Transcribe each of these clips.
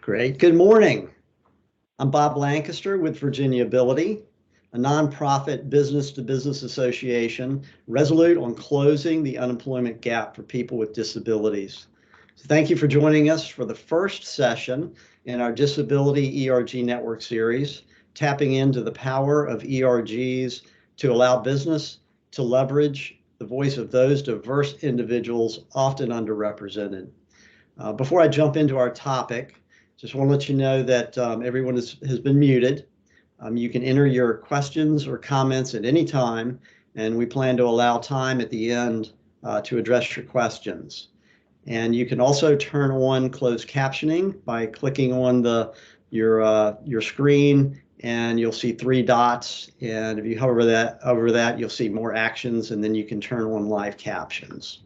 Great. Good morning. I'm Bob Lancaster with VCIC, a nonprofit business-to-business association resolute on closing the unemployment gap for people with disabilities. So thank you for joining us for the first session in our Disability ERG Network series, tapping into the power of ERGs to allow business to leverage the voice of those diverse individuals often underrepresented. Before I jump into our topic, just want to let you know that everyone has been muted. You can enter your questions or comments at any time, and we plan to allow time at the end to address your questions. And you can also turn on closed captioning by clicking on your screen, and you'll see 3 dots. And if you hover over that, you'll see more actions, and then you can turn on live captions.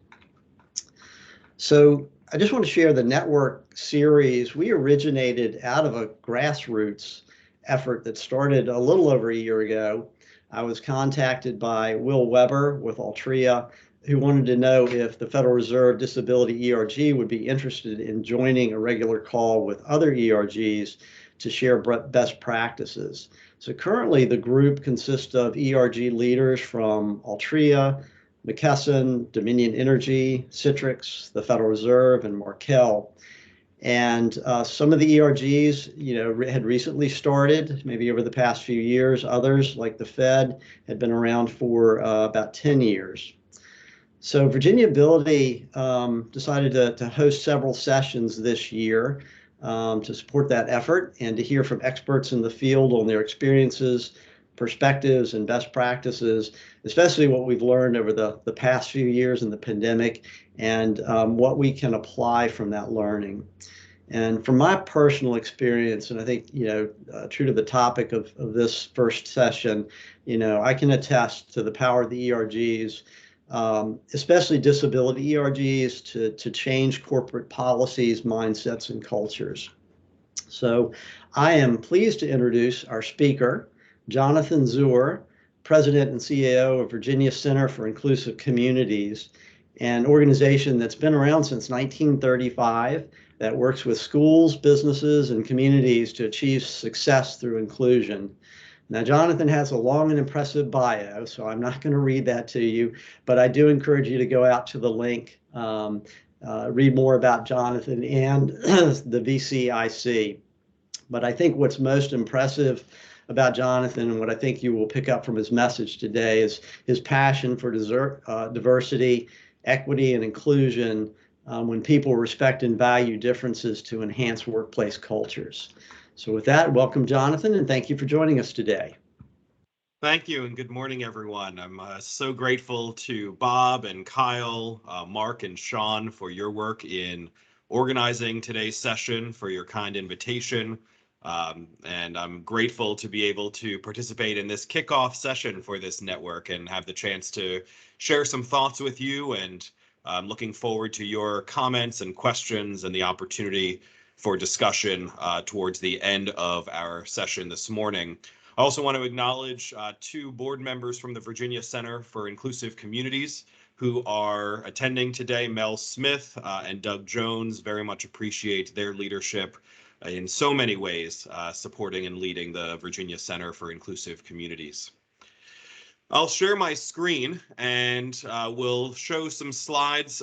So I just want to share the network series. We originated out of a grassroots effort that started a little over a year ago. I was contacted by Will Weber with Altria, who wanted to know if the Federal Reserve Disability ERG would be interested in joining a regular call with other ERGs to share best practices. So currently the group consists of ERG leaders from Altria, McKesson, Dominion Energy, Citrix, the Federal Reserve, and Markel. And some of the ERGs, had recently started, maybe over the past few years. Others, like the Fed, had been around for about 10 years. So VCIC decided to host several sessions this year to support that effort and to hear from experts in the field on their experiences, perspectives, and best practices, especially what we've learned over the past few years in the pandemic and what we can apply from that learning. And from my personal experience, and I think, true to the topic of this first session, I can attest to the power of the ERGs, especially disability ERGs, to change corporate policies, mindsets, and cultures. So I am pleased to introduce our speaker, Jonathan Zuer, President and CEO of Virginia Center for Inclusive Communities, an organization that's been around since 1935 that works with schools, businesses, and communities to achieve success through inclusion. Now, Jonathan has a long and impressive bio, so I'm not going to read that to you, but I do encourage you to go out to the link, read more about Jonathan and the VCIC. But I think what's most impressive about Jonathan, and what I think you will pick up from his message today, is his passion for diversity, equity, and inclusion when people respect and value differences to enhance workplace cultures. So with that, welcome, Jonathan, and thank you for joining us today. Thank you, and good morning, everyone. I'm so grateful to Bob and Kyle, Mark, and Sean for your work in organizing today's session, for your kind invitation. And I'm grateful to be able to participate in this kickoff session for this network and have the chance to share some thoughts with you. And I'm looking forward to your comments and questions and the opportunity for discussion towards the end of our session this morning. I also want to acknowledge 2 board members from the Virginia Center for Inclusive Communities who are attending today, Mel Smith and Doug Jones. Very much appreciate their leadership in so many ways, supporting and leading the Virginia Center for Inclusive Communities. I'll share my screen and we'll show some slides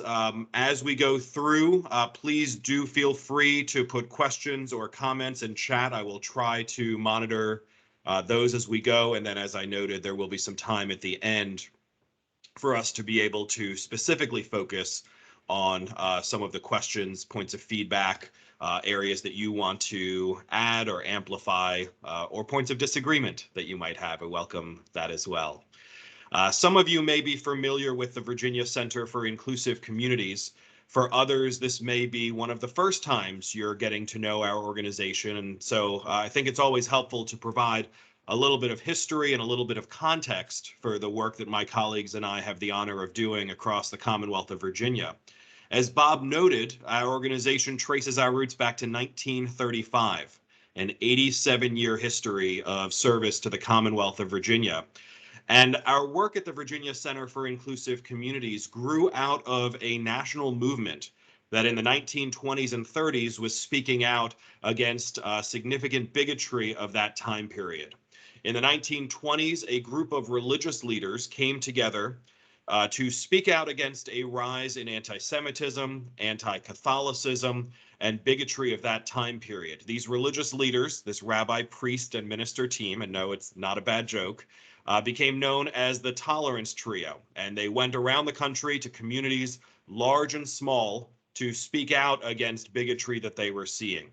as we go through. Please do feel free to put questions or comments in chat. I will try to monitor those as we go. And then, as I noted, there will be some time at the end for us to be able to specifically focus on some of the questions, points of feedback, areas that you want to add or amplify, or points of disagreement that you might have. I welcome that as well. Some of you may be familiar with the Virginia Center for Inclusive Communities. For others, this may be one of the first times you're getting to know our organization. And so I think it's always helpful to provide a little bit of history and a little bit of context for the work that my colleagues and I have the honor of doing across the Commonwealth of Virginia. As Bob noted, our organization traces our roots back to 1935, an 87-year history of service to the Commonwealth of Virginia. And our work at the Virginia Center for Inclusive Communities grew out of a national movement that in the 1920s and 30s was speaking out against significant bigotry of that time period. In the 1920s, a group of religious leaders came together to speak out against a rise in anti-Semitism, anti-Catholicism, and bigotry of that time period. These religious leaders, this rabbi, priest, and minister team, and no, it's not a bad joke, became known as the Tolerance Trio, and they went around the country to communities large and small to speak out against bigotry that they were seeing.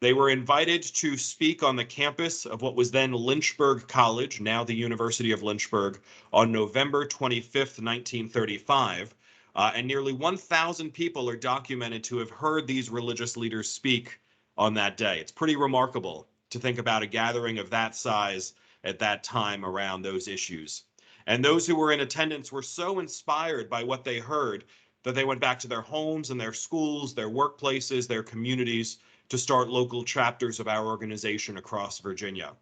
They were invited to speak on the campus of what was then Lynchburg College, now the University of Lynchburg, on November 25th, 1935. And nearly 1,000 people are documented to have heard these religious leaders speak on that day. It's pretty remarkable to think about a gathering of that size at that time around those issues. And those who were in attendance were so inspired by what they heard that they went back to their homes and their schools, their workplaces, their communities to start local chapters of our organization across Virginia.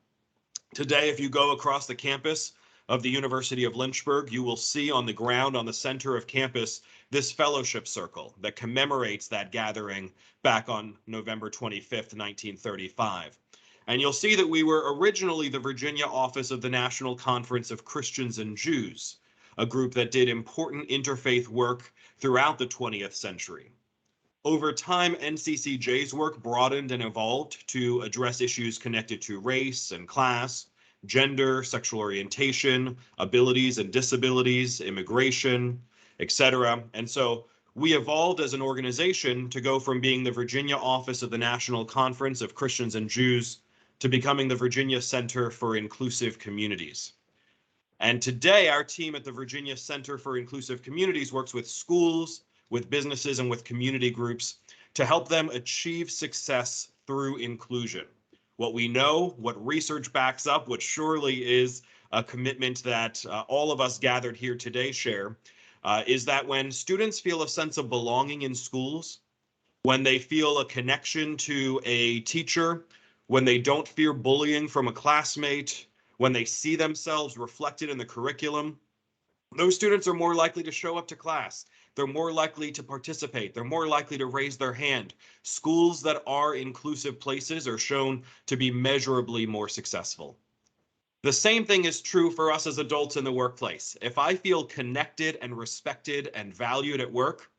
Today, if you go across the campus of the University of Lynchburg, you will see on the ground on the center of campus this fellowship circle that commemorates that gathering back on November 25th, 1935. And you'll see that we were originally the Virginia office of the National Conference of Christians and Jews, a group that did important interfaith work throughout the 20th century. Over time, NCCJ's work broadened and evolved to address issues connected to race and class, gender, sexual orientation, abilities and disabilities, immigration, etc. And so we evolved as an organization to go from being the Virginia office of the National Conference of Christians and Jews to becoming the Virginia Center for Inclusive Communities. And today, our team at the Virginia Center for Inclusive Communities works with schools, with businesses, and with community groups to help them achieve success through inclusion. What we know, what research backs up, what surely is a commitment that all of us gathered here today share, is that when students feel a sense of belonging in schools, when they feel a connection to a teacher, when they don't fear bullying from a classmate, when they see themselves reflected in the curriculum, those students are more likely to show up to class. They're more likely to participate. They're more likely to raise their hand. Schools that are inclusive places are shown to be measurably more successful. The same thing is true for us as adults in the workplace. If I feel connected and respected and valued at work,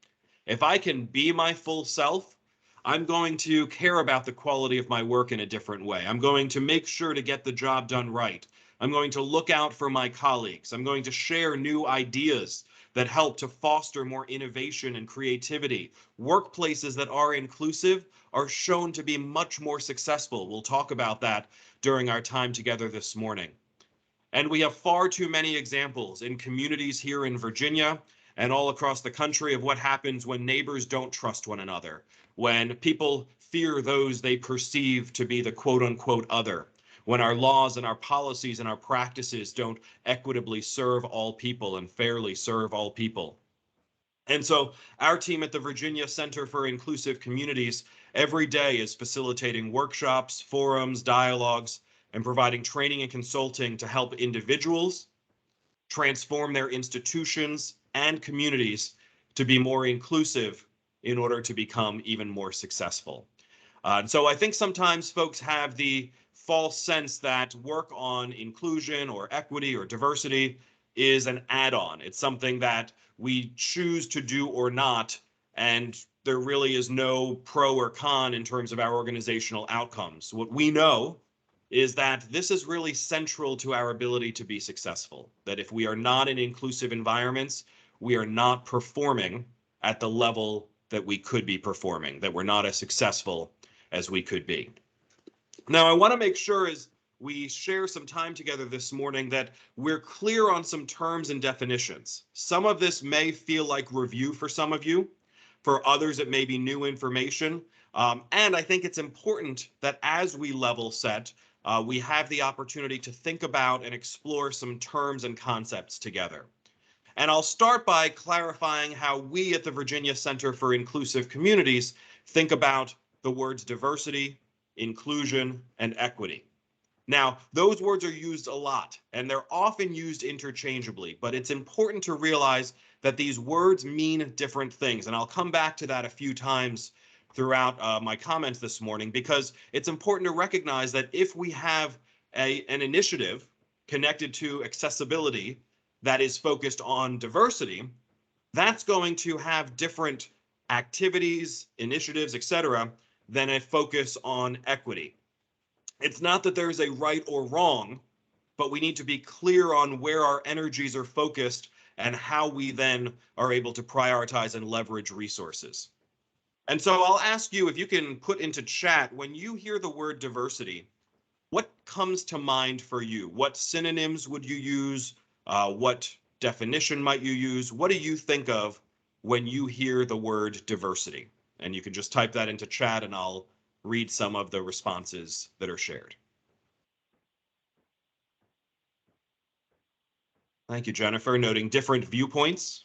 if I can be my full self, I'm going to care about the quality of my work in a different way. I'm going to make sure to get the job done right. I'm going to look out for my colleagues. I'm going to share new ideas that help to foster more innovation and creativity. Workplaces that are inclusive are shown to be much more successful. We'll talk about that during our time together this morning. And we have far too many examples in communities here in Virginia and all across the country of what happens when neighbors don't trust one another, when people fear those they perceive to be the quote unquote other, when our laws and our policies and our practices don't equitably serve all people and fairly serve all people. And so our team at the Virginia Center for Inclusive Communities every day is facilitating workshops, forums, dialogues, and providing training and consulting to help individuals transform their institutions and communities to be more inclusive in order to become even more successful. So I think sometimes folks have the false sense that work on inclusion or equity or diversity is an add-on. It's something that we choose to do or not, and there really is no pro or con in terms of our organizational outcomes. What we know is that this is really central to our ability to be successful, that if we are not in inclusive environments, we are not performing at the level that we could be performing, that we're not as successful as we could be. Now, I want to make sure as we share some time together this morning that we're clear on some terms and definitions. Some of this may feel like review for some of you. For others, it may be new information. And I think it's important that as we level set, we have the opportunity to think about and explore some terms and concepts together. And I'll start by clarifying how we at the Virginia Center for Inclusive Communities think about the words diversity, inclusion, and equity. Now, those words are used a lot, and they're often used interchangeably, but it's important to realize that these words mean different things. And I'll come back to that a few times throughout my comments this morning, because it's important to recognize that if we have an initiative connected to accessibility that is focused on diversity, that's going to have different activities, initiatives, etc., than a focus on equity. It's not that there's a right or wrong, but we need to be clear on where our energies are focused and how we then are able to prioritize and leverage resources. And so I'll ask you if you can put into chat, when you hear the word diversity, what comes to mind for you? What synonyms would you use? What definition might you use? What do you think of when you hear the word diversity? And you can just type that into chat and I'll read some of the responses that are shared. Thank you, Jennifer, noting different viewpoints.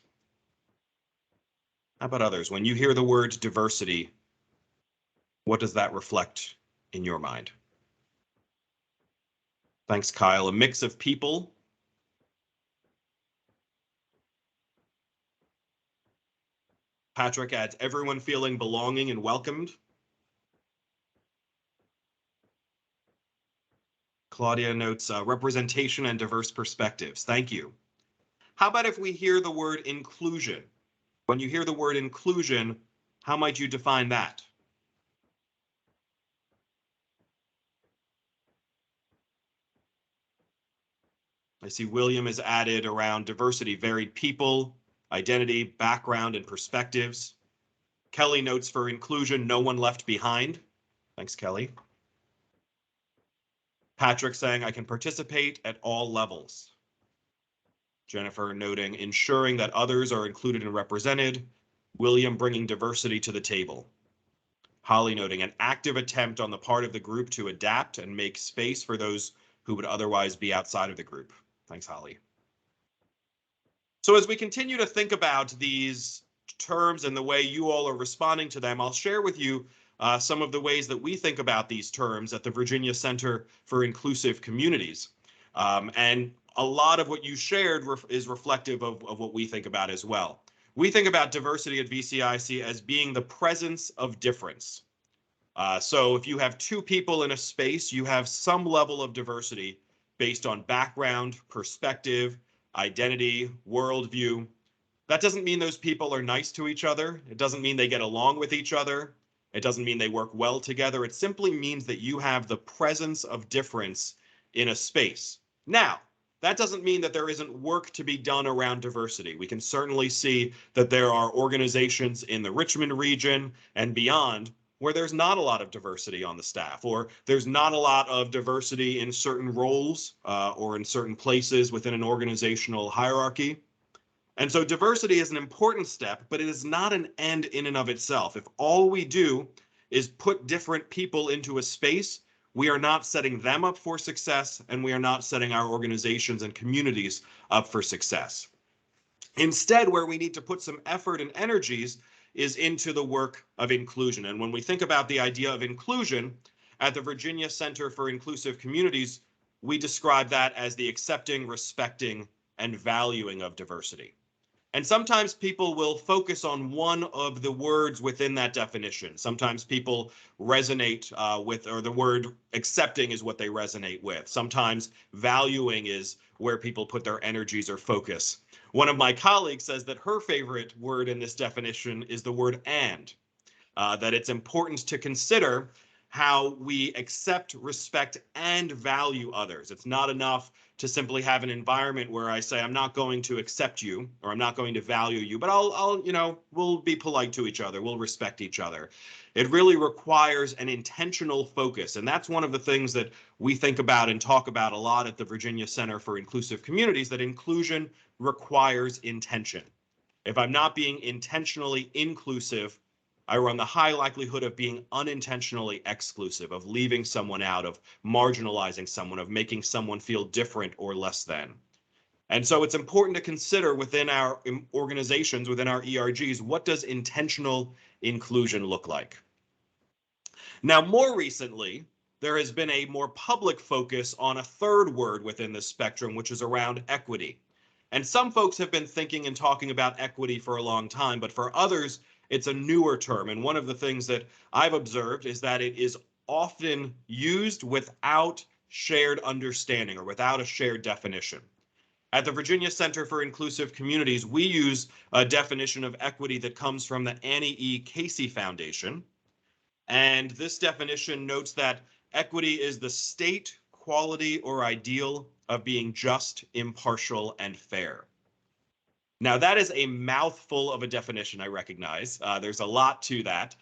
How about others? When you hear the word diversity, what does that reflect in your mind? Thanks, Kyle. A mix of people. Patrick adds everyone feeling belonging and welcomed. Claudia notes representation and diverse perspectives. Thank you. How about if we hear the word inclusion? When you hear the word inclusion, how might you define that? I see William has added around diversity, varied people, identity, background, and perspectives. Kelly notes for inclusion, no one left behind. Thanks, Kelly. Patrick saying I can participate at all levels. Jennifer noting ensuring that others are included and represented. William bringing diversity to the table. Holly noting an active attempt on the part of the group to adapt and make space for those who would otherwise be outside of the group. Thanks, Holly. So as we continue to think about these terms and the way you all are responding to them, I'll share with you some of the ways that we think about these terms at the Virginia Center for Inclusive Communities. And a lot of what you shared is reflective of what we think about as well. We think about diversity at VCIC as being the presence of difference. So if you have two people in a space, you have some level of diversity based on background, perspective, identity, worldview. That doesn't mean those people are nice to each other. It doesn't mean they get along with each other. It doesn't mean they work well together. It simply means that you have the presence of difference in a space. Now, that doesn't mean that there isn't work to be done around diversity. We can certainly see that there are organizations in the Richmond region and beyond where there's not a lot of diversity on the staff, or there's not a lot of diversity in certain roles or in certain places within an organizational hierarchy. And so diversity is an important step, but it is not an end in and of itself. If all we do is put different people into a space, we are not setting them up for success, and we are not setting our organizations and communities up for success. Instead, where we need to put some effort and energies is into the work of inclusion. And when we think about the idea of inclusion at the Virginia Center for Inclusive Communities, we describe that as the accepting, respecting, and valuing of diversity. And sometimes people will focus on one of the words within that definition. Sometimes people resonate with, or the word accepting is what they resonate with. Sometimes valuing is where people put their energies or focus. One of my colleagues says that her favorite word in this definition is the word and, that it's important to consider how we accept, respect, and value others. It's not enough to simply have an environment where I say, I'm not going to accept you, or I'm not going to value you, but we'll be polite to each other. We'll respect each other. It really requires an intentional focus. And that's one of the things that we think about and talk about a lot at the Virginia Center for Inclusive Communities, that inclusion requires intention. If I'm not being intentionally inclusive, I run the high likelihood of being unintentionally exclusive, of leaving someone out, of marginalizing someone, of making someone feel different or less than. And so it's important to consider within our organizations, within our ERGs, what does intentional inclusion look like? Now, more recently, there has been a more public focus on a third word within the spectrum, which is around equity. And some folks have been thinking and talking about equity for a long time, but for others, it's a newer term. And one of the things that I've observed is that it is often used without shared understanding or without a shared definition. At the Virginia Center for Inclusive Communities, we use a definition of equity that comes from the Annie E. Casey Foundation. And this definition notes that equity is the state, quality, or ideal of being just, impartial, and fair. Now, that is a mouthful of a definition, I recognize. There's a lot to that.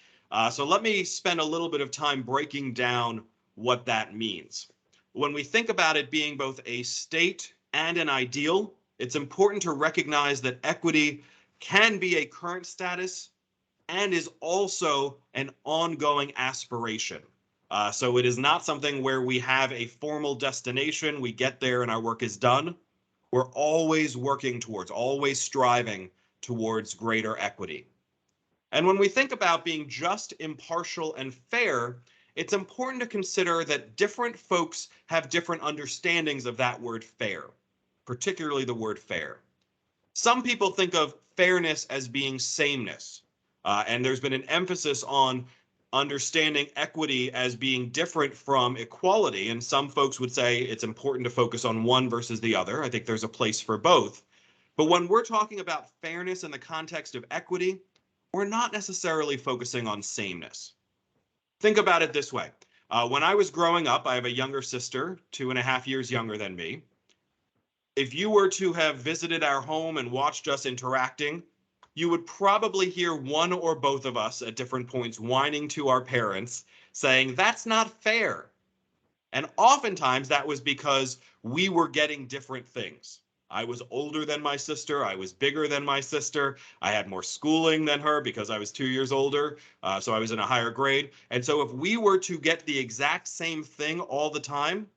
So let me spend a little bit of time breaking down what that means. When we think about it being both a state and an ideal, it's important to recognize that equity can be a current status and is also an ongoing aspiration. So it is not something where we have a formal destination, we get there and our work is done. We're always working towards, always striving towards greater equity. And when we think about being just, impartial, and fair, it's important to consider that different folks have different understandings of that word fair, particularly the word fair. Some people think of fairness as being sameness, and there's been an emphasis on understanding equity as being different from equality. And some folks would say it's important to focus on one versus the other. I think there's a place for both. But when we're talking about fairness in the context of equity, we're not necessarily focusing on sameness. Think about it this way. When I was growing up, I have a younger sister, 2.5 years younger than me. If you were to have visited our home and watched us interacting, you would probably hear one or both of us at different points whining to our parents, saying, "That's not fair." And oftentimes that was because we were getting different things. I was older than my sister. I was bigger than my sister. I had more schooling than her because I was 2 years older. So I was in a higher grade. And so if we were to get the exact same thing all the time,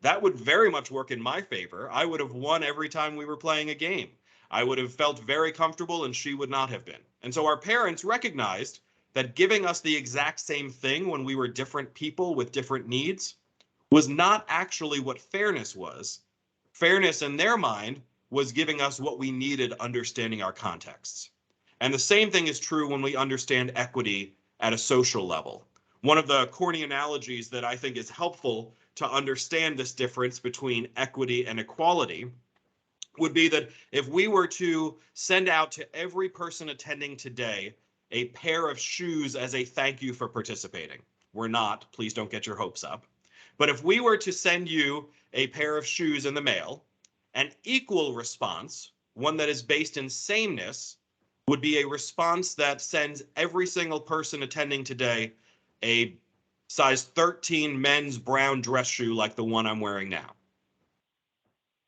that would very much work in my favor. I would have won every time we were playing a game. I would have felt very comfortable and she would not have been. And so our parents recognized that giving us the exact same thing when we were different people with different needs was not actually what fairness was. Fairness in their mind was giving us what we needed, understanding our contexts. And the same thing is true when we understand equity at a social level. One of the corny analogies that I think is helpful to understand this difference between equity and equality would be that if we were to send out to every person attending today a pair of shoes as a thank you for participating. We're not, please don't get your hopes up. But if we were to send you a pair of shoes in the mail, an equal response, one that is based in sameness, would be a response that sends every single person attending today a size 13 men's brown dress shoe like the one I'm wearing now.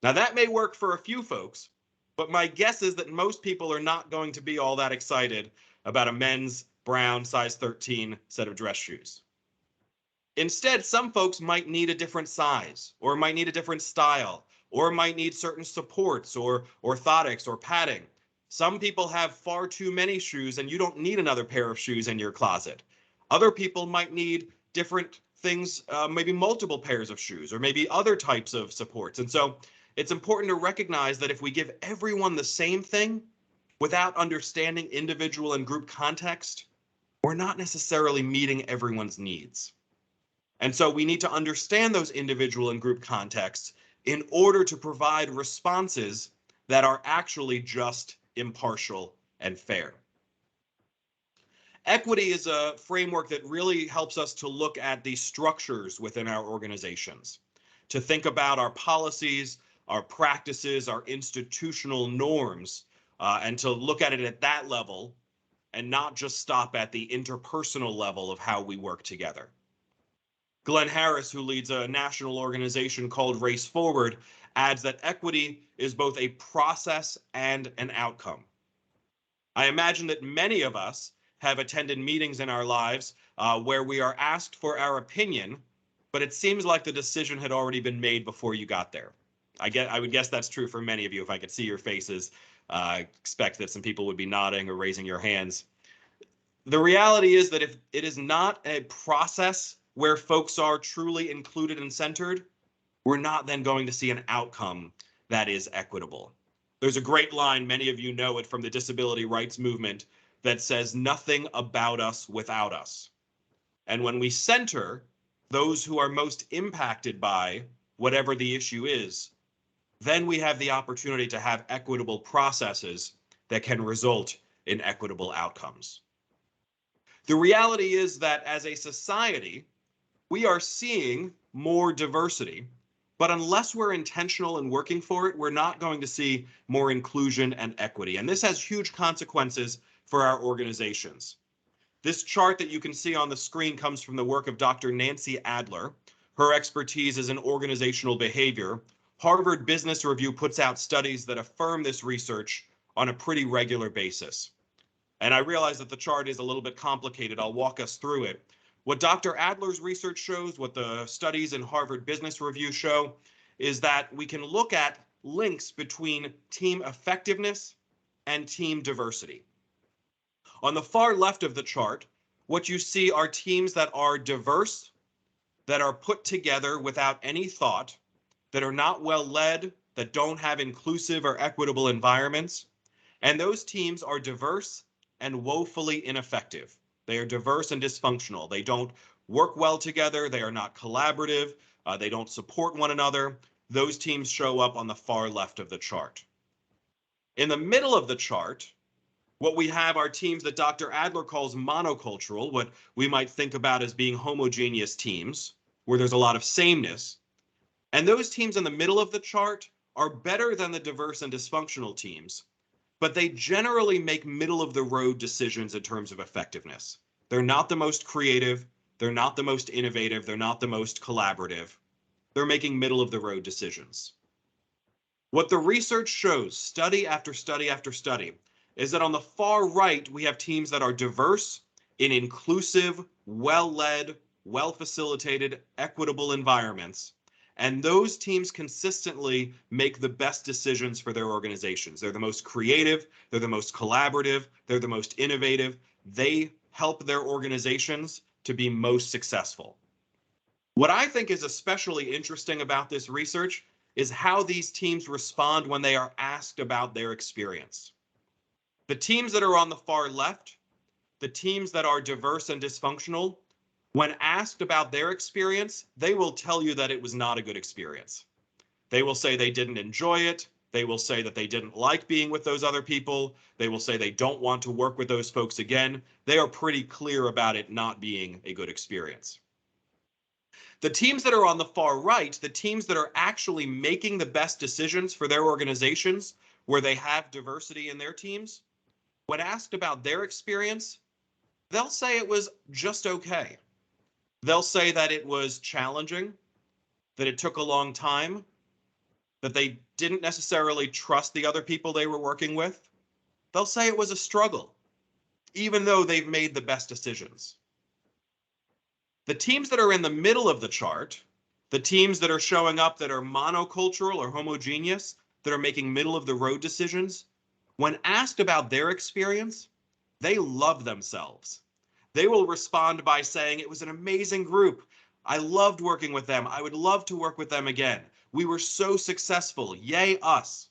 Now that may work for a few folks, but my guess is that most people are not going to be all that excited about a men's brown size 13 set of dress shoes. Instead, some folks might need a different size, or might need a different style, or might need certain supports or orthotics or padding. Some people have far too many shoes and you don't need another pair of shoes in your closet. Other people might need different things, maybe multiple pairs of shoes, or maybe other types of supports. And so it's important to recognize that if we give everyone the same thing without understanding individual and group context, we're not necessarily meeting everyone's needs. And so we need to understand those individual and group contexts in order to provide responses that are actually just, impartial, and fair. Equity is a framework that really helps us to look at the structures within our organizations, to think about our policies, our practices, our institutional norms, and to look at it at that level and not just stop at the interpersonal level of how we work together. Glenn Harris, who leads a national organization called Race Forward, adds that equity is both a process and an outcome. I imagine that many of us have attended meetings in our lives where we are asked for our opinion, but it seems like the decision had already been made before you got there. I would guess that's true for many of you. If I could see your faces, expect that some people would be nodding or raising your hands. The reality is that if it is not a process where folks are truly included and centered, we're not then going to see an outcome that is equitable. There's a great line, many of you know it from the disability rights movement, that says, "Nothing about us without us." And when we center those who are most impacted by whatever the issue is, then we have the opportunity to have equitable processes that can result in equitable outcomes. The reality is that as a society, we are seeing more diversity, but unless we're intentional in working for it, we're not going to see more inclusion and equity. And this has huge consequences for our organizations. This chart that you can see on the screen comes from the work of Dr. Nancy Adler. Her expertise is in organizational behavior. Harvard Business Review puts out studies that affirm this research on a pretty regular basis. And I realize that the chart is a little bit complicated. I'll walk us through it. What Dr. Adler's research shows, what the studies in Harvard Business Review show, is that we can look at links between team effectiveness and team diversity. On the far left of the chart, what you see are teams that are diverse, that are put together without any thought, that are not well led, that don't have inclusive or equitable environments. And those teams are diverse and woefully ineffective. They are diverse and dysfunctional. They don't work well together. They are not collaborative. They don't support one another. Those teams show up on the far left of the chart. In the middle of the chart, what we have are teams that Dr. Adler calls monocultural, what we might think about as being homogeneous teams, where there's a lot of sameness. And those teams in the middle of the chart are better than the diverse and dysfunctional teams, but they generally make middle of the road decisions in terms of effectiveness. They're not the most creative. They're not the most innovative. They're not the most collaborative. They're making middle of the road decisions. What the research shows, study after study after study, is that on the far right, we have teams that are diverse in inclusive, well-led, well-facilitated, equitable environments. And those teams consistently make the best decisions for their organizations. They're the most creative, they're the most collaborative, they're the most innovative. They help their organizations to be most successful. What I think is especially interesting about this research is how these teams respond when they are asked about their experience. The teams that are on the far left, the teams that are diverse and dysfunctional, when asked about their experience, they will tell you that it was not a good experience. They will say they didn't enjoy it. They will say that they didn't like being with those other people. They will say they don't want to work with those folks again. They are pretty clear about it not being a good experience. The teams that are on the far right, the teams that are actually making the best decisions for their organizations, where they have diversity in their teams, when asked about their experience, they'll say it was just okay. They'll say that it was challenging, that it took a long time, that they didn't necessarily trust the other people they were working with. They'll say it was a struggle, even though they've made the best decisions. The teams that are in the middle of the chart, the teams that are showing up that are monocultural or homogeneous, that are making middle of the road decisions, when asked about their experience, they love themselves. They will respond by saying, it was an amazing group. I loved working with them. I would love to work with them again. We were so successful. Yay, us.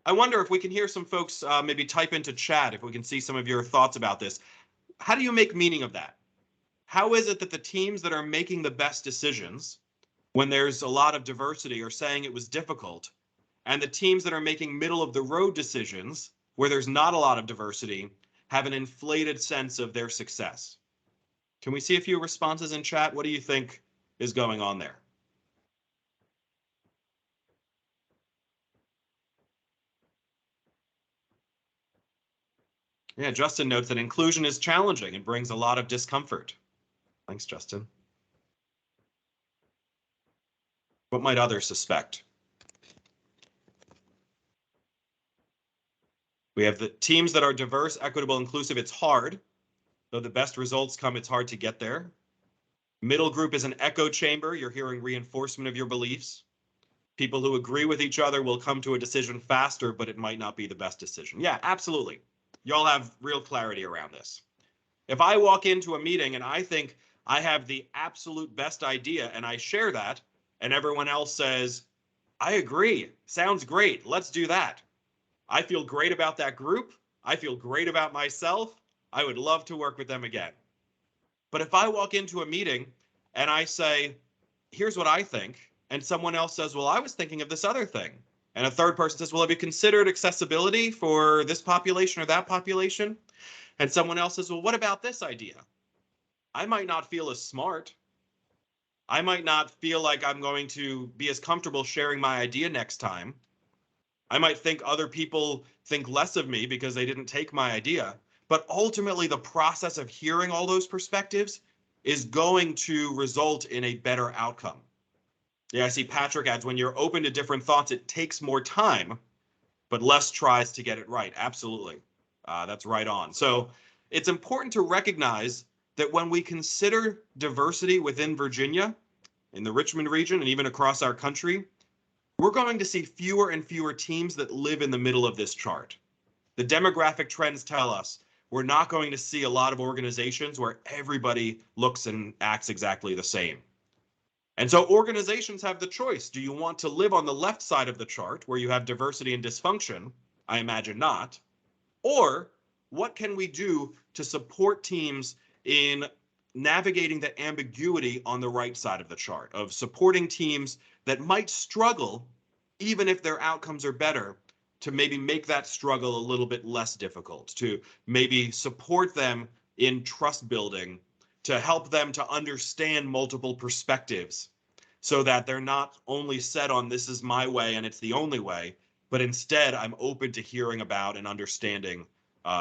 I wonder if we can hear some folks maybe type into chat, if we can see some of your thoughts about this. How do you make meaning of that? How is it that the teams that are making the best decisions when there's a lot of diversity are saying it was difficult, and the teams that are making middle of the road decisions where there's not a lot of diversity have an inflated sense of their success? Can we see a few responses in chat? What do you think is going on there? Yeah, Justin notes that inclusion is challenging and brings a lot of discomfort. Thanks, Justin. What might others suspect? We have the teams that are diverse, equitable, inclusive. It's hard. Though the best results come, it's hard to get there. Middle group is an echo chamber. You're hearing reinforcement of your beliefs. People who agree with each other will come to a decision faster, but it might not be the best decision. Yeah, absolutely. Y'all have real clarity around this. If I walk into a meeting and I think I have the absolute best idea and I share that, and everyone else says, I agree, sounds great, let's do that, I feel great about that group. I feel great about myself. I would love to work with them again. But if I walk into a meeting and I say, here's what I think, and someone else says, well, I was thinking of this other thing, and a third person says, well, have you considered accessibility for this population or that population? And someone else says, well, what about this idea? I might not feel as smart. I might not feel like I'm going to be as comfortable sharing my idea next time. I might think other people think less of me because they didn't take my idea. But ultimately, the process of hearing all those perspectives is going to result in a better outcome. Yeah, I see Patrick adds, when you're open to different thoughts, it takes more time, but less tries to get it right. Absolutely. That's right on. So it's important to recognize that when we consider diversity within Virginia, in the Richmond region, and even across our country, we're going to see fewer and fewer teams that live in the middle of this chart. The demographic trends tell us we're not going to see a lot of organizations where everybody looks and acts exactly the same. And so organizations have the choice. Do you want to live on the left side of the chart where you have diversity and dysfunction? I imagine not. Or what can we do to support teams in navigating the ambiguity on the right side of the chart, of supporting teams that might struggle, even if their outcomes are better, to maybe make that struggle a little bit less difficult, to maybe support them in trust building, to help them to understand multiple perspectives so that they're not only set on this is my way and it's the only way, but instead I'm open to hearing about and understanding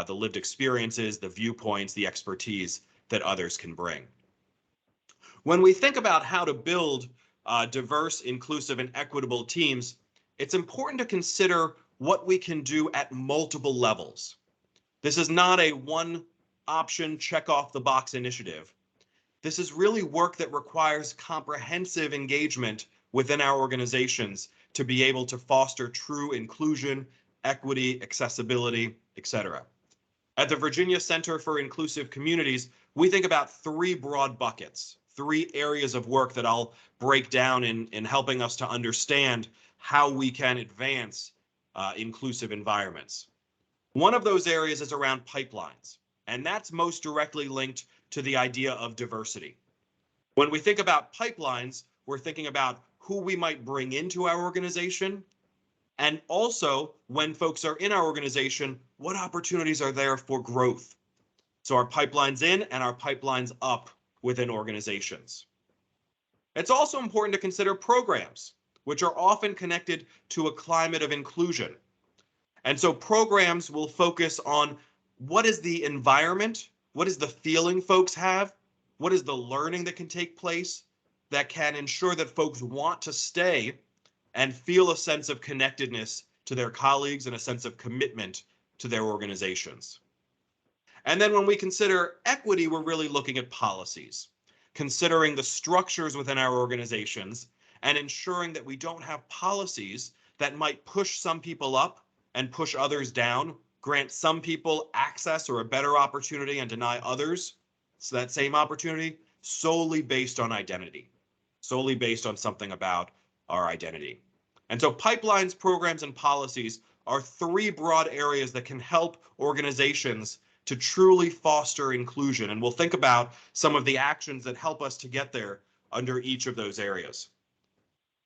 the lived experiences, the viewpoints, the expertise that others can bring. When we think about how to build diverse, inclusive, and equitable teams, it's important to consider what we can do at multiple levels. This is not a one option check off the box initiative. This is really work that requires comprehensive engagement within our organizations to be able to foster true inclusion, equity, accessibility, etc. At the Virginia Center for Inclusive Communities, we think about three broad buckets, three areas of work that I'll break down in helping us to understand how we can advance inclusive environments. One of those areas is around pipelines, and that's most directly linked to the idea of diversity. When we think about pipelines, we're thinking about who we might bring into our organization, and also when folks are in our organization, what opportunities are there for growth? So our pipelines in and our pipelines up within organizations. It's also important to consider programs, which are often connected to a climate of inclusion. And so programs will focus on what is the environment, what is the feeling folks have, what is the learning that can take place that can ensure that folks want to stay and feel a sense of connectedness to their colleagues and a sense of commitment to their organizations. And then when we consider equity, we're really looking at policies, considering the structures within our organizations and ensuring that we don't have policies that might push some people up and push others down, grant some people access or a better opportunity and deny others so that same opportunity solely based on identity, solely based on something about our identity. And so pipelines, programs, and policies are three broad areas that can help organizations to truly foster inclusion. And we'll think about some of the actions that help us to get there under each of those areas.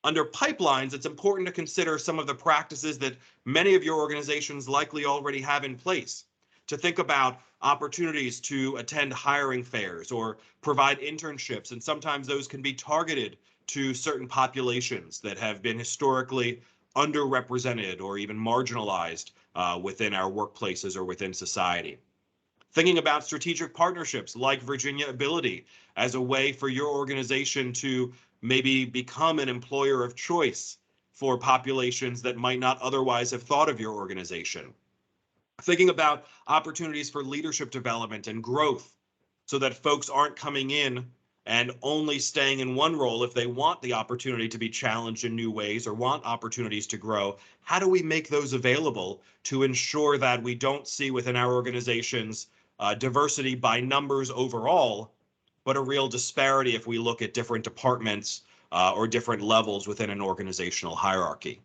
Under pipelines, it's important to consider some of the practices that many of your organizations likely already have in place, to think about opportunities to attend hiring fairs or provide internships, and sometimes those can be targeted to certain populations that have been historically underrepresented or even marginalized within our workplaces or within society. Thinking about strategic partnerships like Virginia Ability as a way for your organization to maybe become an employer of choice for populations that might not otherwise have thought of your organization. Thinking about opportunities for leadership development and growth so that folks aren't coming in and only staying in one role if they want the opportunity to be challenged in new ways or want opportunities to grow. How do we make those available to ensure that we don't see within our organizations diversity by numbers overall, but a real disparity if we look at different departments or different levels within an organizational hierarchy?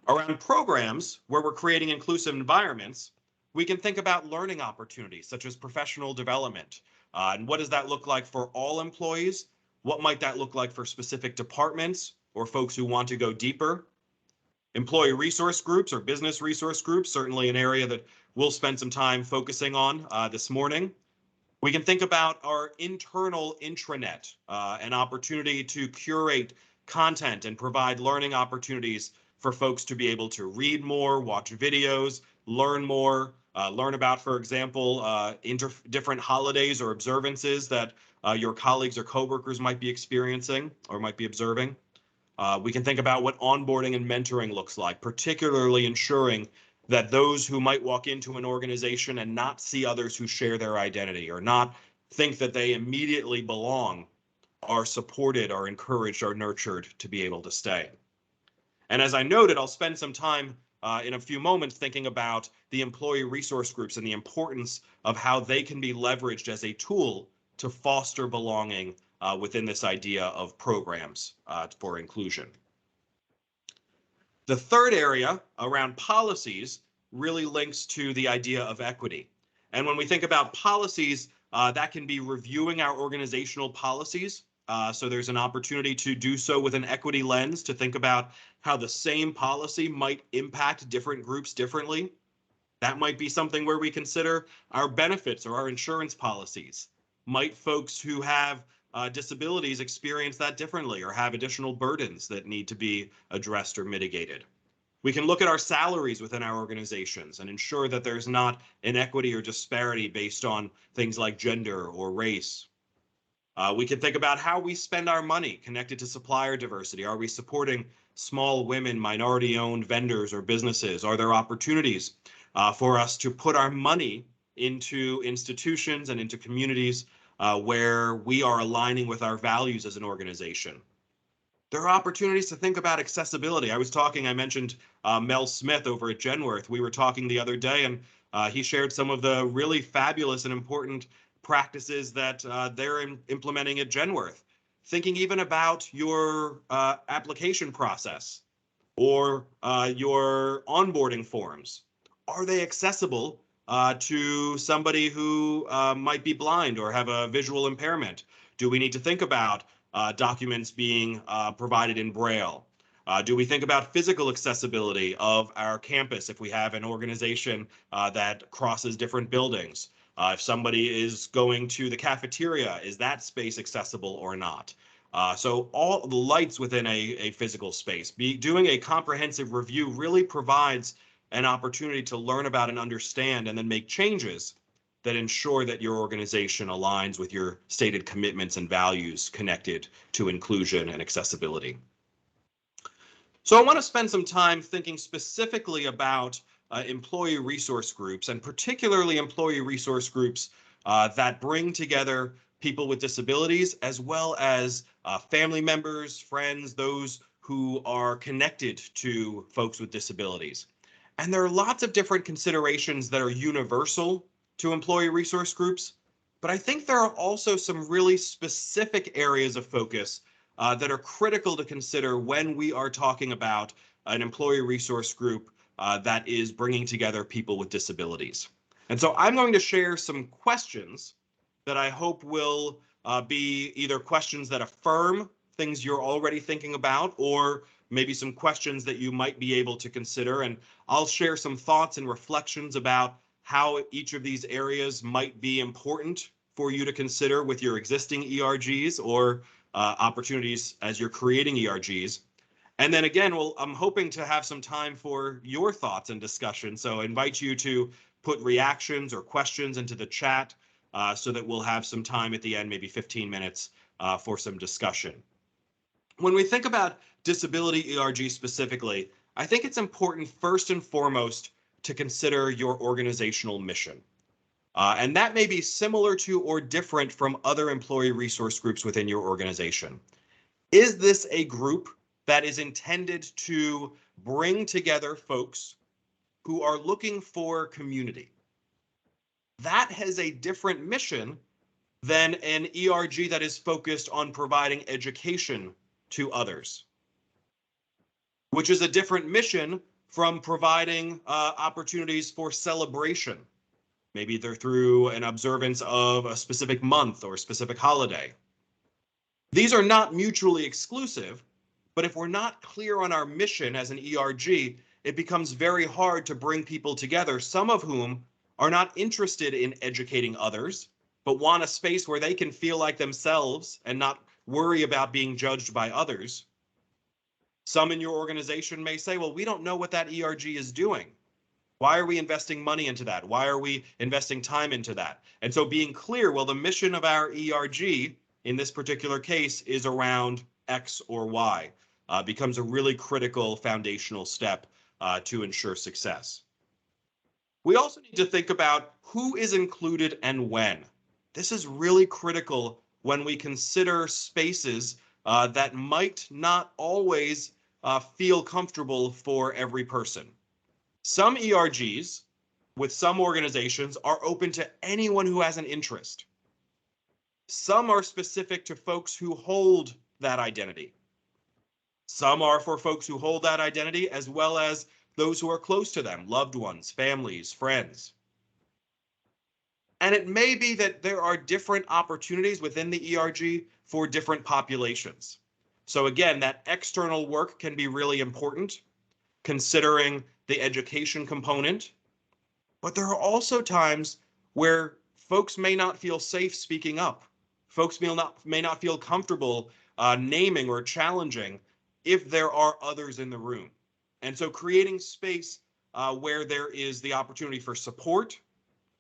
Around programs where we're creating inclusive environments, we can think about learning opportunities such as professional development. And what does that look like for all employees? What might that look like for specific departments or folks who want to go deeper? Employee resource groups or business resource groups, certainly an area that we'll spend some time focusing on this morning. We can think about our internal intranet, an opportunity to curate content and provide learning opportunities for folks to be able to read more, watch videos, learn more, learn about, for example, different holidays or observances that your colleagues or coworkers might be experiencing or might be observing. We can think about what onboarding and mentoring looks like, particularly ensuring that those who might walk into an organization and not see others who share their identity or not think that they immediately belong are supported, are encouraged, are nurtured to be able to stay. And as I noted, I'll spend some time in a few moments thinking about the employee resource groups and the importance of how they can be leveraged as a tool to foster belonging within this idea of programs for inclusion. The third area around policies really links to the idea of equity. And when we think about policies, that can be reviewing our organizational policies. So there's an opportunity to do so with an equity lens to think about how the same policy might impact different groups differently. That might be something where we consider our benefits or our insurance policies. Might folks who have disabilities experience that differently or have additional burdens that need to be addressed or mitigated? We can look at our salaries within our organizations and ensure that there's not inequity or disparity based on things like gender or race. We can think about how we spend our money connected to supplier diversity. Are we supporting small women, minority-owned vendors or businesses? Are there opportunities for us to put our money into institutions and into communities where we are aligning with our values as an organization? There are opportunities to think about accessibility. I mentioned Mel Smith over at Genworth. We were talking the other day, and he shared some of the really fabulous and important practices that they're implementing at Genworth. Thinking even about your application process or your onboarding forms. Are they accessible to somebody who might be blind or have a visual impairment? Do we need to think about documents being provided in Braille? Do we think about physical accessibility of our campus if we have an organization that crosses different buildings? If somebody is going to the cafeteria, is that space accessible or not? So all the lights within a physical space. Doing a comprehensive review really provides an opportunity to learn about and understand and then make changes that ensure that your organization aligns with your stated commitments and values connected to inclusion and accessibility. So I want to spend some time thinking specifically about employee resource groups, and particularly employee resource groups that bring together people with disabilities as well as family members, friends, those who are connected to folks with disabilities. And there are lots of different considerations that are universal to employee resource groups, but I think there are also some really specific areas of focus that are critical to consider when we are talking about an employee resource group that is bringing together people with disabilities. And so I'm going to share some questions that I hope will be either questions that affirm things you're already thinking about, or maybe some questions that you might be able to consider. And I'll share some thoughts and reflections about how each of these areas might be important for you to consider with your existing ERGs or opportunities as you're creating ERGs. And then again, I'm hoping to have some time for your thoughts and discussion. So I invite you to put reactions or questions into the chat so that we'll have some time at the end, maybe 15 minutes for some discussion. When we think about disability ERG specifically, I think it's important first and foremost to consider your organizational mission. And that may be similar to or different from other employee resource groups within your organization. Is this a group that is intended to bring together folks who are looking for community? That has a different mission than an ERG that is focused on providing education to others, which is a different mission from providing opportunities for celebration. Maybe they're through an observance of a specific month or a specific holiday. These are not mutually exclusive, but if we're not clear on our mission as an ERG, it becomes very hard to bring people together, some of whom are not interested in educating others, but want a space where they can feel like themselves and not worry about being judged by others. Some in your organization may say, well, we don't know what that ERG is doing. Why are we investing money into that? Why are we investing time into that? And so being clear, well, the mission of our ERG in this particular case is around X or Y, becomes a really critical foundational step to ensure success. We also need to think about who is included and when. This is really critical when we consider spaces that might not always feel comfortable for every person. Some ERGs with some organizations are open to anyone who has an interest. Some are specific to folks who hold that identity. Some are for folks who hold that identity as well as those who are close to them, loved ones, families, friends. And it may be that there are different opportunities within the ERG for different populations. So again, that external work can be really important, considering the education component. But there are also times where folks may not feel safe speaking up. Folks may not feel comfortable naming or challenging if there are others in the room. And so creating space where there is the opportunity for support,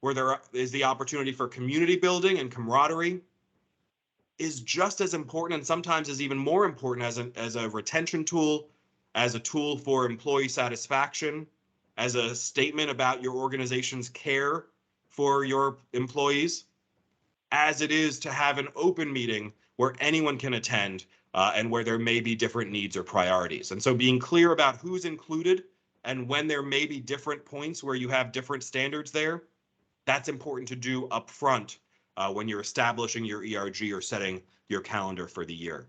where there is the opportunity for community building and camaraderie, is just as important, and sometimes is even more important as a retention tool, as a tool for employee satisfaction, as a statement about your organization's care for your employees, as it is to have an open meeting where anyone can attend and where there may be different needs or priorities. And so being clear about who's included and when there may be different points where you have different standards there, that's important to do up front when you're establishing your ERG or setting your calendar for the year.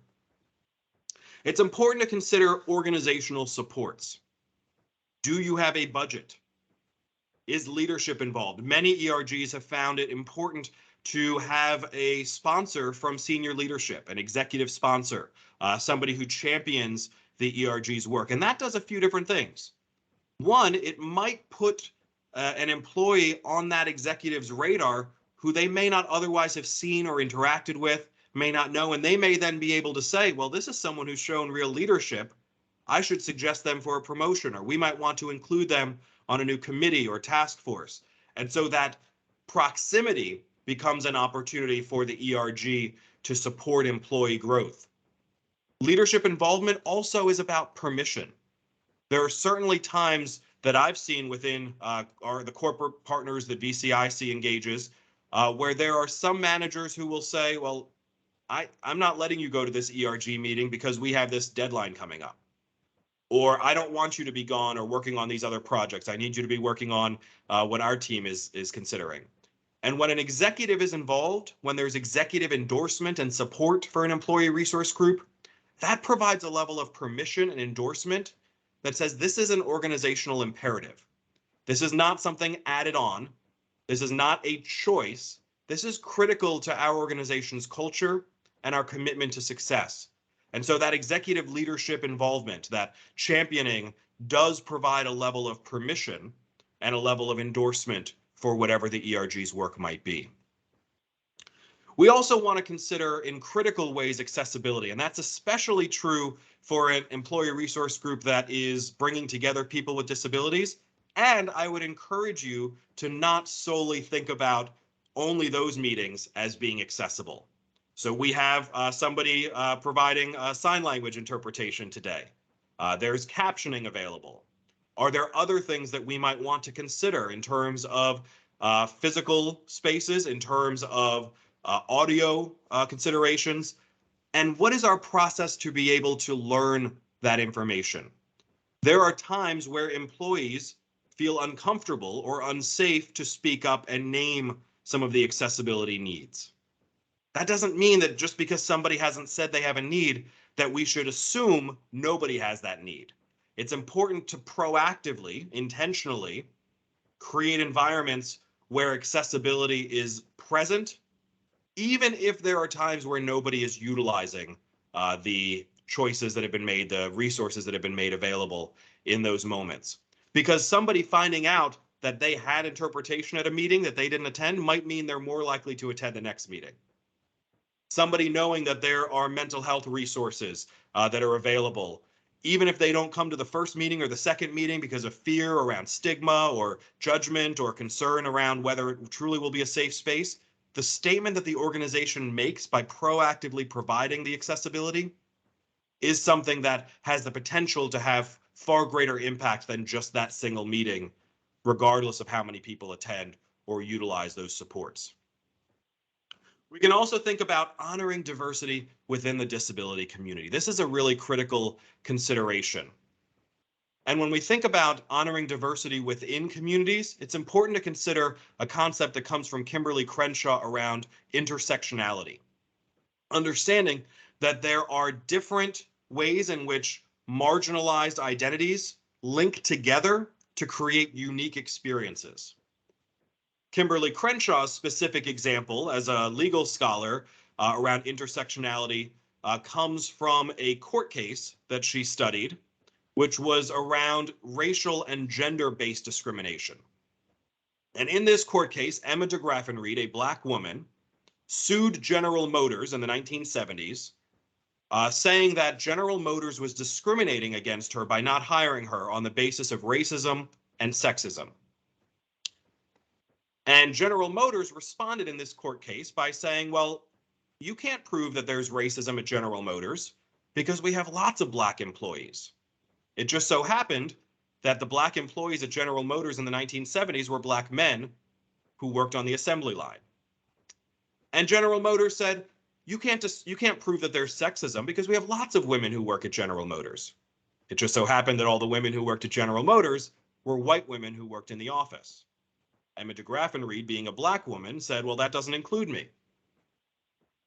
It's important to consider organizational supports. Do you have a budget? Is leadership involved? Many ERGs have found it important to have a sponsor from senior leadership, an executive sponsor, somebody who champions the ERG's work. And that does a few different things. One, it might put an employee on that executive's radar who they may not otherwise have seen or interacted with, may not know, and they may then be able to say, well, this is someone who's shown real leadership. I should suggest them for a promotion, or we might want to include them on a new committee or task force. And so that proximity becomes an opportunity for the ERG to support employee growth. Leadership involvement also is about permission. There are certainly times that I've seen within the corporate partners that VCIC engages, where there are some managers who will say, well, I'm not letting you go to this ERG meeting because we have this deadline coming up. Or I don't want you to be gone or working on these other projects. I need you to be working on what our team is considering. And when an executive is involved, when there's executive endorsement and support for an employee resource group, that provides a level of permission and endorsement that says this is an organizational imperative. This is not something added on. This is not a choice. This is critical to our organization's culture and our commitment to success. And so that executive leadership involvement, that championing, does provide a level of permission and a level of endorsement for whatever the ERG's work might be. We also want to consider in critical ways accessibility, and that's especially true for an employee resource group that is bringing together people with disabilities. And I would encourage you to not solely think about only those meetings as being accessible. So we have somebody providing sign language interpretation today. There's captioning available. Are there other things that we might want to consider in terms of physical spaces, in terms of audio considerations? And what is our process to be able to learn that information? There are times where employees feel uncomfortable or unsafe to speak up and name some of the accessibility needs. That doesn't mean that just because somebody hasn't said they have a need, that we should assume nobody has that need. It's important to proactively, intentionally create environments where accessibility is present, even if there are times where nobody is utilizing the choices that have been made, the resources that have been made available in those moments. Because somebody finding out that they had interpretation at a meeting that they didn't attend might mean they're more likely to attend the next meeting. Somebody knowing that there are mental health resources that are available, even if they don't come to the first meeting or the second meeting because of fear around stigma or judgment or concern around whether it truly will be a safe space, the statement that the organization makes by proactively providing the accessibility is something that has the potential to have far greater impact than just that single meeting, regardless of how many people attend or utilize those supports. We can also think about honoring diversity within the disability community. This is a really critical consideration. And when we think about honoring diversity within communities, it's important to consider a concept that comes from Kimberly Crenshaw around intersectionality. Understanding that there are different ways in which marginalized identities link together to create unique experiences. Kimberly Crenshaw's specific example as a legal scholar around intersectionality comes from a court case that she studied, which was around racial and gender-based discrimination. And in this court case, Emma DeGraffenreid, a Black woman, sued General Motors in the 1970s, saying that General Motors was discriminating against her by not hiring her on the basis of racism and sexism. And General Motors responded in this court case by saying, well, you can't prove that there's racism at General Motors because we have lots of Black employees. It just so happened that the Black employees at General Motors in the 1970s were Black men who worked on the assembly line. And General Motors said, you can't prove that there's sexism because we have lots of women who work at General Motors. It just so happened that all the women who worked at General Motors were white women who worked in the office. Emma DeGraffenreid, being a Black woman, said, well, that doesn't include me.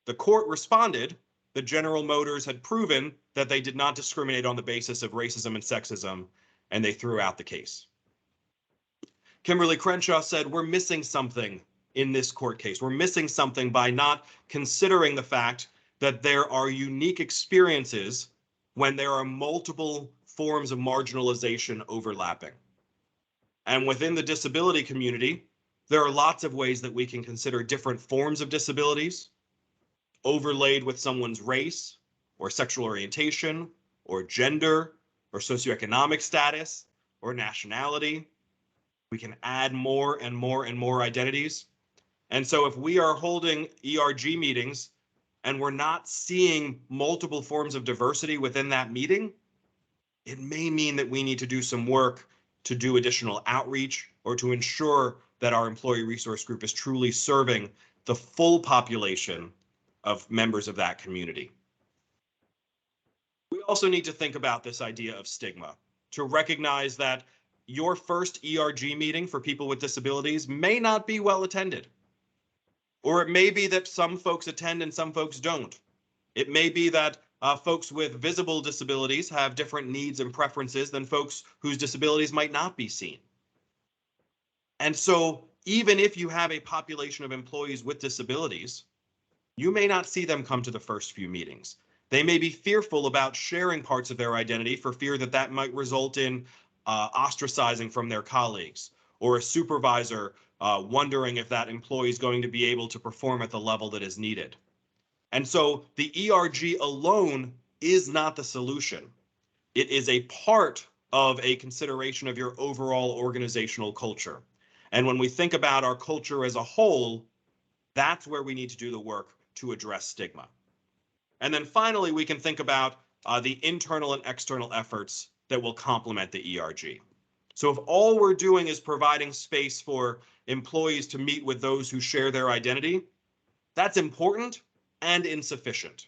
The court responded that General Motors had proven that they did not discriminate on the basis of racism and sexism, and they threw out the case. Kimberly Crenshaw said, we're missing something in this court case. We're missing something by not considering the fact that there are unique experiences when there are multiple forms of marginalization overlapping. And within the disability community, there are lots of ways that we can consider different forms of disabilities overlaid with someone's race or sexual orientation or gender or socioeconomic status or nationality. We can add more and more and more identities. And so if we are holding ERG meetings and we're not seeing multiple forms of diversity within that meeting, it may mean that we need to do some work to do additional outreach or to ensure that our employee resource group is truly serving the full population of members of that community. We also need to think about this idea of stigma, to recognize that your first ERG meeting for people with disabilities may not be well attended. Or it may be that some folks attend and some folks don't. It may be that folks with visible disabilities have different needs and preferences than folks whose disabilities might not be seen. And so even if you have a population of employees with disabilities, you may not see them come to the first few meetings. They may be fearful about sharing parts of their identity for fear that that might result in ostracizing from their colleagues, or a supervisor wondering if that employee is going to be able to perform at the level that is needed. And so the ERG alone is not the solution. It is a part of a consideration of your overall organizational culture. And when we think about our culture as a whole, that's where we need to do the work to address stigma. And then finally, we can think about the internal and external efforts that will complement the ERG. So if all we're doing is providing space for employees to meet with those who share their identity, that's important and insufficient.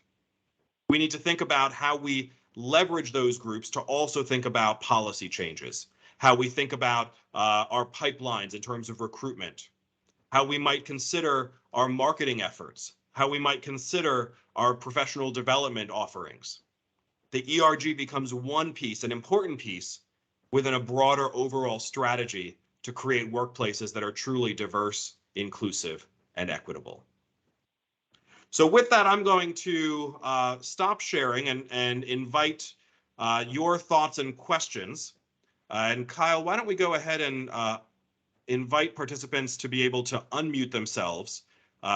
We need to think about how we leverage those groups to also think about policy changes, how we think about our pipelines in terms of recruitment, how we might consider our marketing efforts, how we might consider our professional development offerings. the ERG becomes one piece, an important piece, within a broader overall strategy to create workplaces that are truly diverse, inclusive, and equitable. So with that, I'm going to stop sharing and invite your thoughts and questions. And Kyle, why don't we go ahead and invite participants to be able to unmute themselves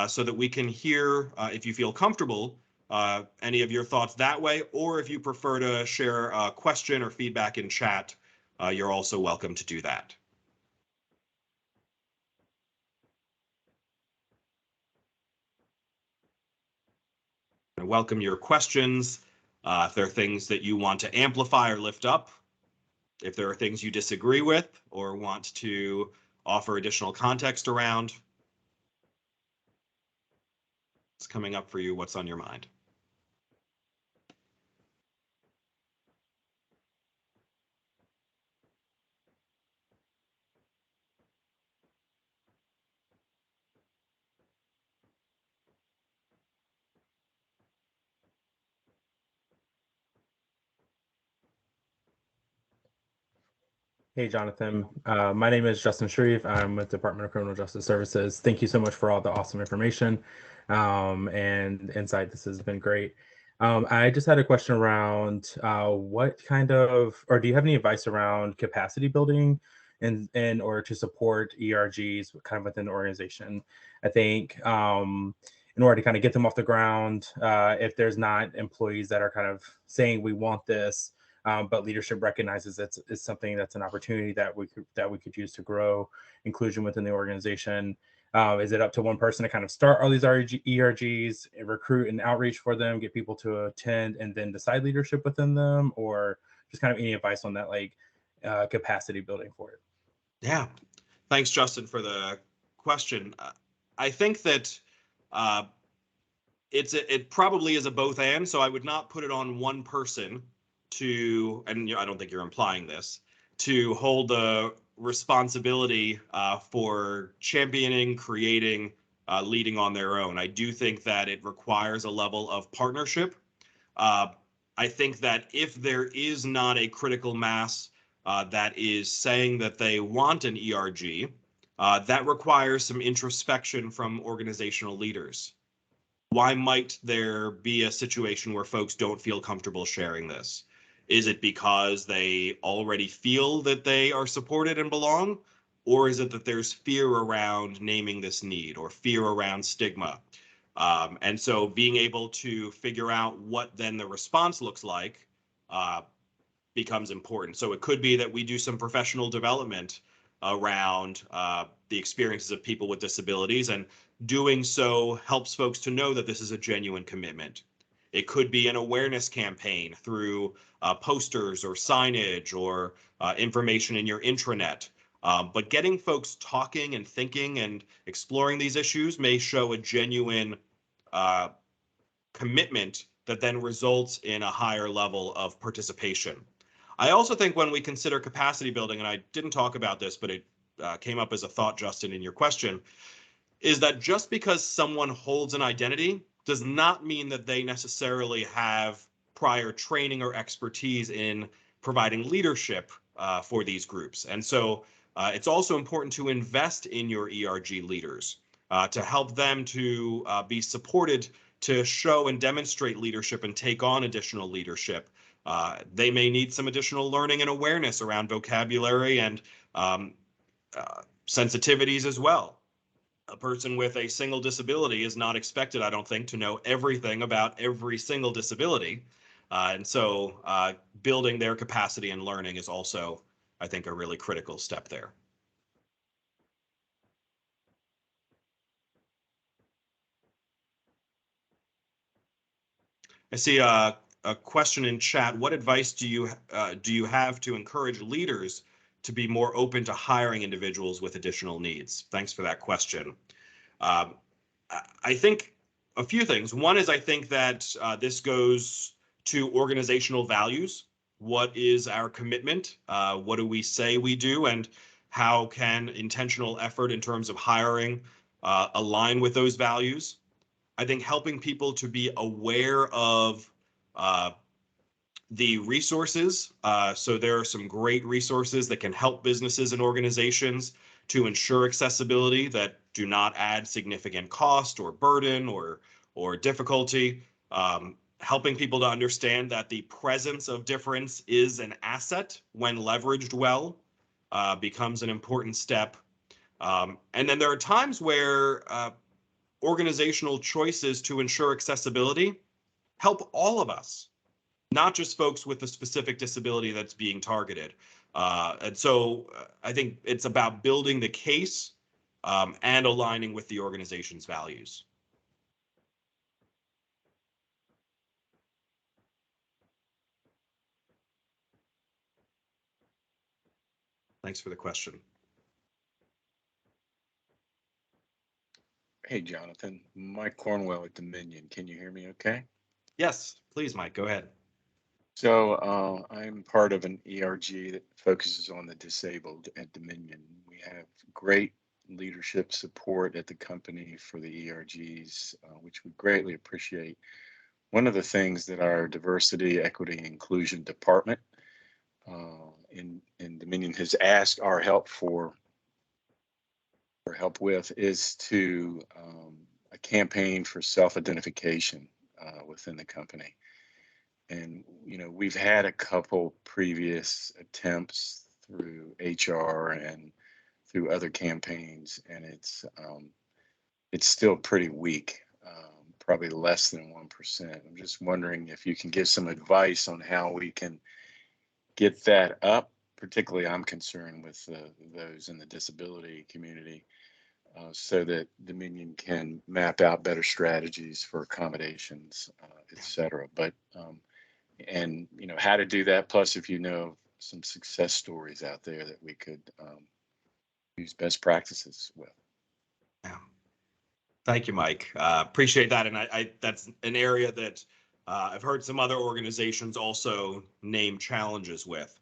so that we can hear, if you feel comfortable, any of your thoughts that way, or if you prefer to share a question or feedback in chat, you're also welcome to do that. I welcome your questions. If there are things that you want to amplify or lift up, if there are things you disagree with or want to offer additional context around, it's coming up for you. What's on your mind? Hey, Jonathan. My name is Justin Sharif. I'm with Department of Criminal Justice Services. Thank you so much for all the awesome information and insight. This has been great. I just had a question around what kind of, or do you have any advice around capacity building in order to support ERGs kind of within the organization? I think in order to kind of get them off the ground, if there's not employees that are kind of saying we want this, but leadership recognizes it's something that's an opportunity that we could use to grow inclusion within the organization. Is it up to one person to kind of start all these ERGs, recruit and outreach for them, get people to attend, and then decide leadership within them, or just kind of any advice on that, like capacity building for it? Yeah, thanks, Justin, for the question. I think that it probably is a both and, so I would not put it on one person to, and I don't think you're implying this, to hold the responsibility for championing, creating, leading on their own. I do think that it requires a level of partnership. I think that if there is not a critical mass that is saying that they want an ERG, that requires some introspection from organizational leaders. Why might there be a situation where folks don't feel comfortable sharing this? Is it because they already feel that they are supported and belong? Or is it that there's fear around naming this need or fear around stigma? And so being able to figure out what then the response looks like becomes important. So it could be that we do some professional development around the experiences of people with disabilities, and doing so helps folks to know that this is a genuine commitment. It could be an awareness campaign through posters or signage or information in your intranet. But getting folks talking and thinking and exploring these issues may show a genuine commitment that then results in a higher level of participation. I also think when we consider capacity building, and I didn't talk about this, but it came up as a thought, Justin, in your question, is that just because someone holds an identity does not mean that they necessarily have prior training or expertise in providing leadership for these groups. And so it's also important to invest in your ERG leaders to help them to be supported to show and demonstrate leadership and take on additional leadership. They may need some additional learning and awareness around vocabulary and sensitivities as well. A person with a single disability is not expected, I don't think, to know everything about every single disability. And so building their capacity and learning is also, I think, a really critical step there. I see a question in chat. What advice do you have to encourage leaders to be more open to hiring individuals with additional needs? Thanks for that question. I think a few things. One is I think that this goes to organizational values. What is our commitment? What do we say we do? And how can intentional effort in terms of hiring align with those values? I think helping people to be aware of The resources, so there are some great resources that can help businesses and organizations to ensure accessibility that do not add significant cost or burden or difficulty. Helping people to understand that the presence of difference is an asset when leveraged well becomes an important step. And then there are times where organizational choices to ensure accessibility help all of us, not just folks with a specific disability that's being targeted. And so I think it's about building the case and aligning with the organization's values. Thanks for the question. Hey, Jonathan, Mike Cornwell at Dominion. Can you hear me okay? Yes, please, Mike, go ahead. So I'm part of an ERG that focuses on the disabled at Dominion. We have great leadership support at the company for the ERGs, which we greatly appreciate. One of the things that our diversity, equity, and inclusion department in Dominion has asked our help with is to a campaign for self-identification within the company. And, you know, we've had a couple previous attempts through HR and through other campaigns, and it's still pretty weak, probably less than 1%. I'm just wondering if you can give some advice on how we can get that up. Particularly, I'm concerned with those in the disability community, so that Dominion can map out better strategies for accommodations, et cetera. But and you know how to do that. Plus, if you know some success stories out there that we could use best practices with. Yeah. Thank you, Mike. Appreciate that. And I that's an area that I've heard some other organizations also name challenges with.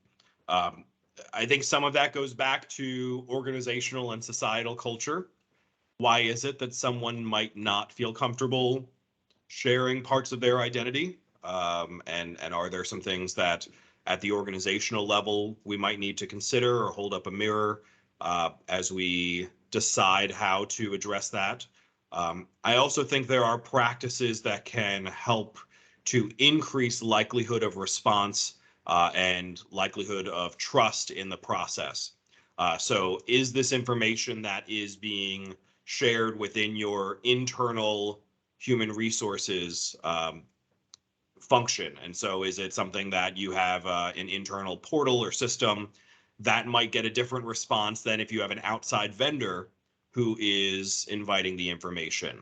I think some of that goes back to organizational and societal culture. Why is it that someone might not feel comfortable sharing parts of their identity? And are there some things that at the organizational level we might need to consider or hold up a mirror as we decide how to address that? I also think there are practices that can help to increase likelihood of response and likelihood of trust in the process. So is this information that is being shared within your internal human resources function? And so is it something that you have an internal portal or system that might get a different response than if you have an outside vendor who is inviting the information?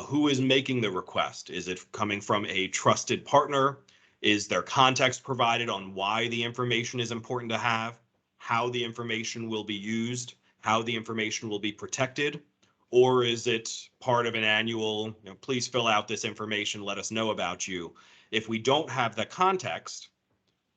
Who is making the request? Is it coming from a trusted partner? Is there context provided on why the information is important to have, how the information will be used, how the information will be protected? Or is it part of an annual, please fill out this information, let us know about you? If we don't have the context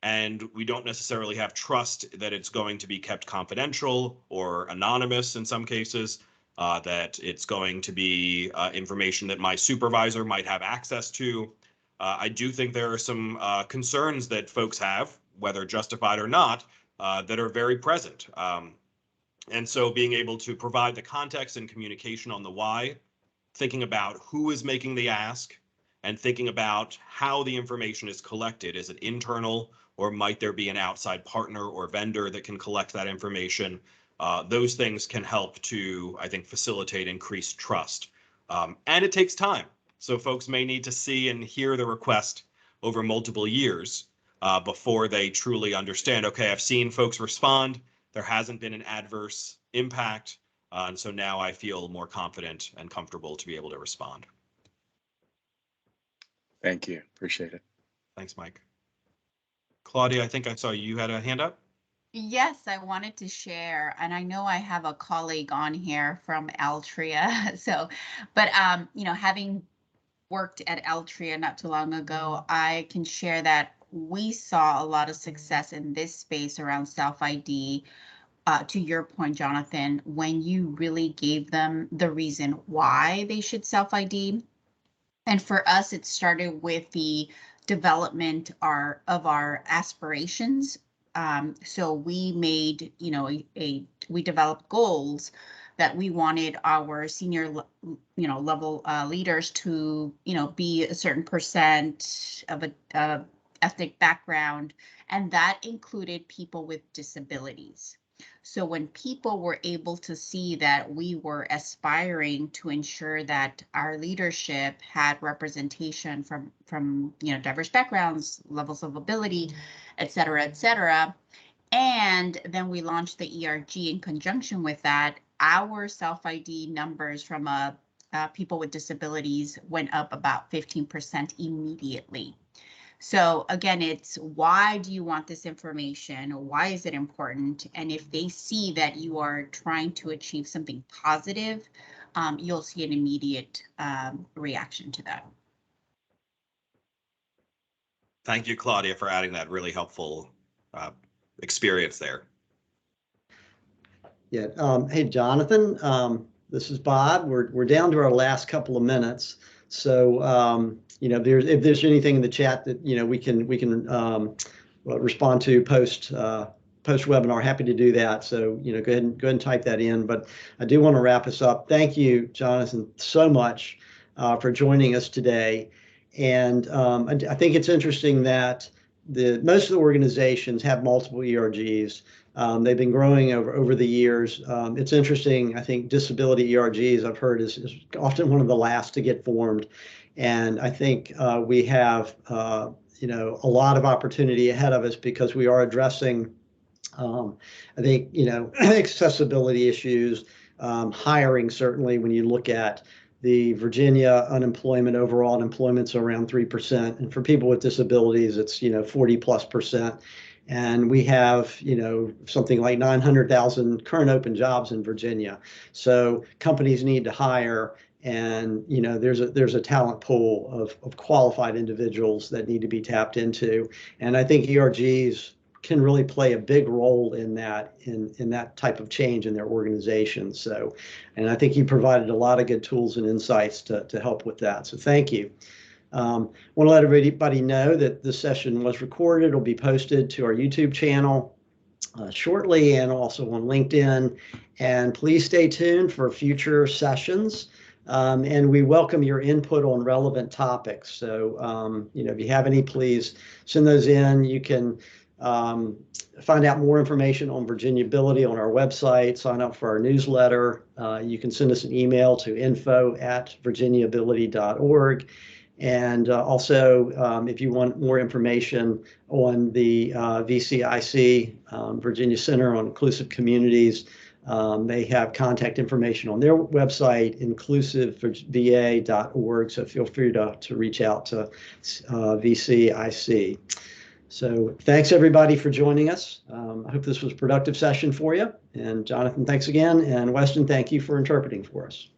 and we don't necessarily have trust that it's going to be kept confidential or anonymous in some cases, that it's going to be information that my supervisor might have access to, I do think there are some concerns that folks have, whether justified or not, that are very present. And so being able to provide the context and communication on the why, thinking about who is making the ask, and thinking about how the information is collected. Is it internal, or might there be an outside partner or vendor that can collect that information? Those things can help to, I think, facilitate increased trust. And it takes time. So folks may need to see and hear the request over multiple years before they truly understand, okay, I've seen folks respond. There hasn't been an adverse impact. And so now I feel more confident and comfortable to be able to respond. Thank you. Appreciate it. Thanks, Mike. Claudia, I think I saw you had a hand up. Yes, I wanted to share, and I know I have a colleague on here from Altria. So, but you know, having worked at Altria not too long ago, I can share that we saw a lot of success in this space around self-ID. To your point, Jonathan, when you really gave them the reason why they should self-ID. And for us, it started with the development of our aspirations. So we made, we developed goals that we wanted our senior, level leaders to, be a certain percent of a ethnic background, and that included people with disabilities. So when people were able to see that we were aspiring to ensure that our leadership had representation from diverse backgrounds, levels of ability, et cetera, and then we launched the ERG in conjunction with that, our self-ID numbers from people with disabilities went up about 15% immediately. So again, it's why do you want this information? Why is it important? And if they see that you are trying to achieve something positive, you'll see an immediate reaction to that. Thank you, Claudia, for adding that really helpful experience there. Yeah. Hey, Jonathan, this is Bob. We're down to our last couple of minutes. So, if there's anything in the chat that, we can respond to post webinar, happy to do that. So, go ahead and type that in. But I do want to wrap us up. Thank you, Jonathan, so much for joining us today. And I think it's interesting that most of the organizations have multiple ERGs. They've been growing over the years. It's interesting. I think disability ERGs, I've heard, is often one of the last to get formed. And I think we have, a lot of opportunity ahead of us because we are addressing, I think, accessibility issues, hiring, certainly when you look at the Virginia unemployment, overall unemployment's around 3%. And for people with disabilities, it's, 40+%. And we have, something like 900,000 current open jobs in Virginia. So companies need to hire, and, there's a talent pool of qualified individuals that need to be tapped into. And I think ERGs can really play a big role in that, in that type of change in their organization. So, and I think you provided a lot of good tools and insights to help with that. So thank you. Want to let everybody know that this session was recorded. It'll be posted to our YouTube channel shortly, and also on LinkedIn. And please stay tuned for future sessions. And we welcome your input on relevant topics. So, if you have any, please send those in. You can find out more information on VirginiaBility on our website, sign up for our newsletter. You can send us an email to info@virginiability.org. And also, if you want more information on the VCIC, Virginia Center on Inclusive Communities, they have contact information on their website, inclusiveva.org. So feel free to reach out to VCIC. So thanks, everybody, for joining us. I hope this was a productive session for you. And Jonathan, thanks again. And Weston, thank you for interpreting for us.